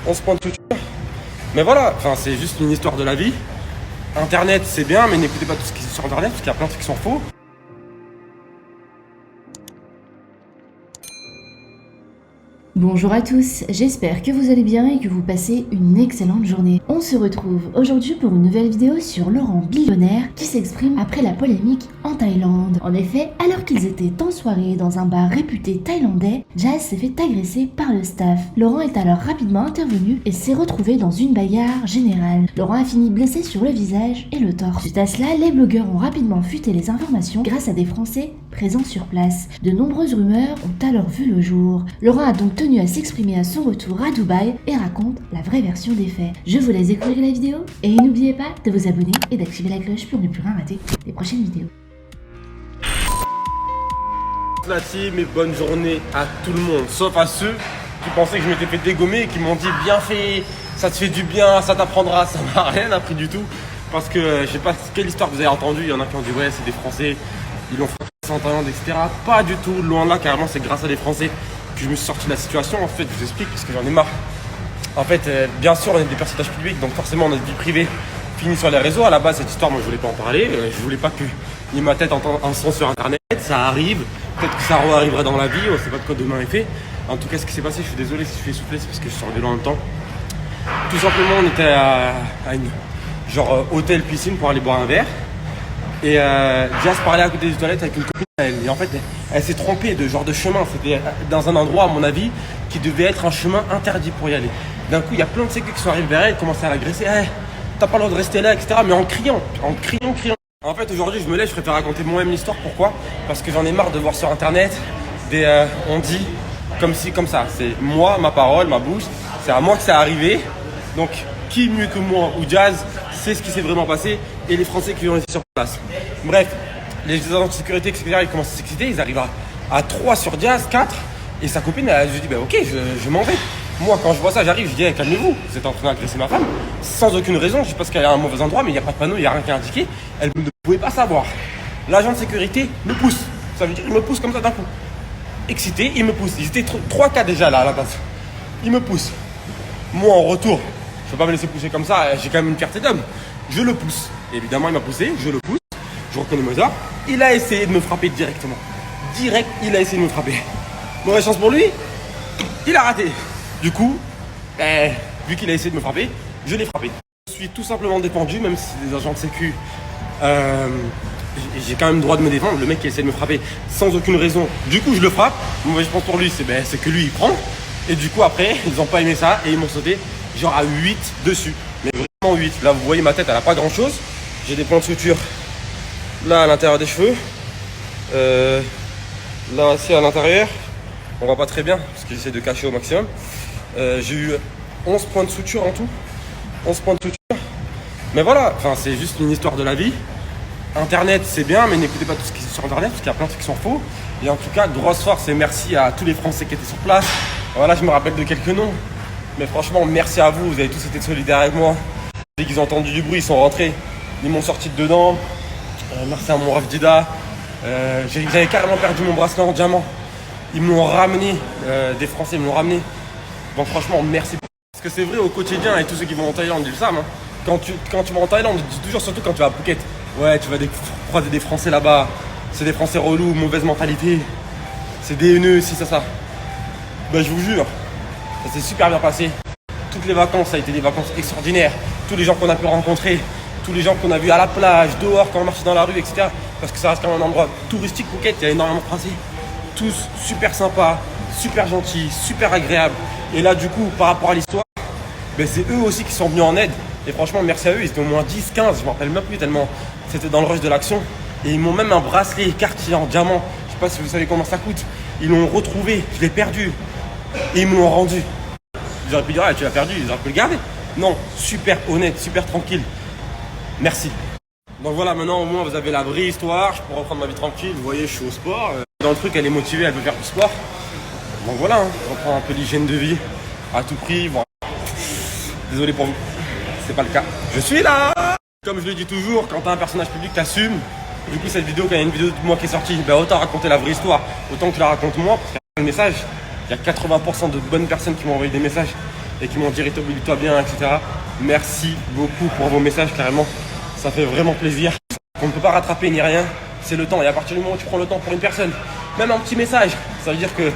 11 points de suture. Mais voilà, enfin, c'est juste une histoire de la vie. Internet, c'est bien, mais n'écoutez pas tout ce qui est sur Internet, parce qu'il y a plein de trucs qui sont faux. Bonjour à tous, j'espère que vous allez bien et que vous passez une excellente journée. On se retrouve aujourd'hui pour une nouvelle vidéo sur Laurent Billionnaire qui s'exprime après la polémique en Thaïlande. En effet, alors qu'ils étaient en soirée dans un bar réputé thaïlandais, Jazz s'est fait agresser par le staff. Laurent est alors rapidement intervenu et s'est retrouvé dans une bagarre générale. Laurent a fini blessé sur le visage et le torse. Suite à cela, les blogueurs ont rapidement fuité les informations grâce à des Français présents sur place. De nombreuses rumeurs ont alors vu le jour. Laurent a donc tenu à s'exprimer à son retour à Dubaï et raconte la vraie version des faits. Je vous laisse découvrir la vidéo et n'oubliez pas de vous abonner et d'activer la cloche pour ne plus rien rater des prochaines vidéos. La team et bonne journée à tout le monde, sauf à ceux qui pensaient que je m'étais fait dégommer et qui m'ont dit bien fait, ça te fait du bien, ça t'apprendra. Ça m'a rien appris du tout parce que je sais pas quelle histoire vous avez entendue. Il y en a qui ont dit ouais c'est des Français, ils l'ont fait en Thaïlande, etc. Pas du tout, loin de là, carrément c'est grâce à des Français que je me suis sorti de la situation. En fait, je vous explique parce que j'en ai marre. En fait, bien sûr, on est des personnages publics, donc forcément notre vie privée finit sur les réseaux. À la base, cette histoire, moi, je voulais pas en parler. Je voulais pas que ni ma tête en son sur Internet. Ça arrive. Peut-être que ça arrivera dans la vie. On sait pas de quoi demain est fait. En tout cas, ce qui s'est passé, je suis désolé si je suis essoufflé, c'est parce que je sors de loin en même temps. Tout simplement, on était à une genre hôtel piscine pour aller boire un verre. Et Jazz parlait à côté des toilettes avec une copine à elle. Et en fait, elle s'est trompée de genre de chemin. C'était dans un endroit, à mon avis, qui devait être un chemin interdit pour y aller. D'un coup, il y a plein de sécu qui sont arrivés vers elle, commençaient à l'agresser. Hey, t'as pas le droit de rester là, etc. Mais en criant. En fait, aujourd'hui, je me lève, je préfère raconter moi-même l'histoire. Pourquoi ? Parce que j'en ai marre de voir sur Internet des on dit comme ci, comme ça. C'est moi, ma parole, ma bouche. C'est à moi que ça arrivé. Donc, qui mieux que moi ou Jazz sait ce qui s'est vraiment passé et les Français qui ont été sur place. Bref, les agents de sécurité, etc., ils commencent à s'exciter, ils arrivent à 3 sur Jazz, 4, et sa copine, elle se dit, bah ok, je m'en vais. Moi, quand je vois ça, j'arrive, je dis, hey, calmez-vous, vous êtes en train d'agresser ma femme, sans aucune raison, je sais pas qu'elle est à un mauvais endroit, mais il n'y a pas de panneau, il n'y a rien qui est indiqué, elle ne pouvait pas savoir. L'agent de sécurité me pousse, ça veut dire, il me pousse comme ça d'un coup. Excité, il me pousse, ils étaient 3-4 déjà là à la base. Il me pousse. Moi, en retour, je ne peux pas me laisser pousser comme ça, j'ai quand même une fierté d'homme. Je le pousse. Évidemment, il m'a poussé, je le pousse. Je reconnais Mozart. Il a essayé de me frapper directement. Direct, il a essayé de me frapper. Mauvaise chance pour lui, il a raté. Du coup, vu qu'il a essayé de me frapper, je l'ai frappé. Je suis tout simplement défendu, même si c'est des agents de sécu. J'ai quand même le droit de me défendre. Le mec qui essaie de me frapper sans aucune raison. Du coup, je le frappe. Mauvaise chance pour lui, c'est que lui, il prend. Et du coup, après, ils n'ont pas aimé ça et ils m'ont sauté genre à 8 dessus. Mais vraiment 8. Là, vous voyez, ma tête, elle n'a pas grand-chose. J'ai des points de suture là à l'intérieur des cheveux. Là aussi à l'intérieur. On voit pas très bien parce qu'ils essaient de cacher au maximum. J'ai eu 11 points de suture en tout. 11 points de suture. Mais voilà, enfin, c'est juste une histoire de la vie. Internet, c'est bien, mais n'écoutez pas tout ce qui est sur Internet parce qu'il y a plein de trucs qui sont faux. Et en tout cas, grosse force et merci à tous les Français qui étaient sur place. Voilà, je me rappelle de quelques noms. Mais franchement, merci à vous. Vous avez tous été solidaires avec moi. Dès qu'ils ont entendu du bruit, ils sont rentrés. Ils m'ont sorti de dedans. Merci à mon ref Dida. J'avais carrément perdu mon bracelet en diamant. Ils me l'ont ramené. Des Français me l'ont ramené. Donc franchement, merci. Parce que c'est vrai au quotidien, et tous ceux qui vont en Thaïlande, ils le savent. Hein. Quand tu vas en Thaïlande, on dit toujours, surtout quand tu vas à Phuket. Ouais, tu vas croiser des Français là-bas. C'est des Français relous, mauvaise mentalité. C'est des haineux, si ça. Bah je vous jure, ça s'est super bien passé. Toutes les vacances, ça a été des vacances extraordinaires. Tous les gens qu'on a pu rencontrer, tous les gens qu'on a vus à la plage, dehors, quand on marchait dans la rue, etc. Parce que ça reste quand même un endroit touristique, Phuket, il y a énormément de Français. Tous super sympas, super gentils, super agréables. Et là, du coup, par rapport à l'histoire, ben, c'est eux aussi qui sont venus en aide. Et franchement, merci à eux, ils étaient au moins 10, 15, je ne me rappelle même plus tellement c'était dans le rush de l'action. Et ils m'ont même un bracelet Cartier en diamant. Je ne sais pas si vous savez comment ça coûte. Ils l'ont retrouvé, je l'ai perdu. Et ils me l'ont rendu. Ils auraient pu dire, ah, tu l'as perdu, ils auraient pu le garder. Non, super honnête, super tranquille. Merci. Donc voilà, maintenant au moins vous avez la vraie histoire. Je peux reprendre ma vie tranquille. Vous voyez, je suis au sport. Dans le truc, elle est motivée, elle veut faire du sport. Donc voilà, hein, je reprends un peu l'hygiène de vie à tout prix. Voilà. Désolé pour vous, c'est pas le cas. Je suis là. Comme je le dis toujours, quand t'as un personnage public, t'assumes. Du coup, cette vidéo, quand il y a une vidéo de moi qui est sortie, ben, autant raconter la vraie histoire, autant que tu la racontes moi, parce qu'il y a le message. Il y a 80% de bonnes personnes qui m'ont envoyé des messages. et qui m'ont dit rétablis-toi bien, etc. Merci beaucoup pour vos messages, carrément. Ça fait vraiment plaisir. On ne peut pas rattraper ni rien, c'est le temps. Et à partir du moment où tu prends le temps pour une personne, même un petit message, ça veut dire que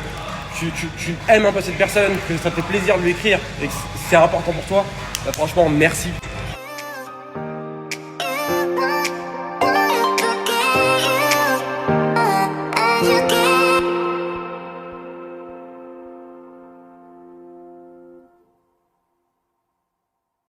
tu aimes un peu cette personne, que ça te fait plaisir de lui écrire et que c'est important pour toi. Bah, franchement, merci.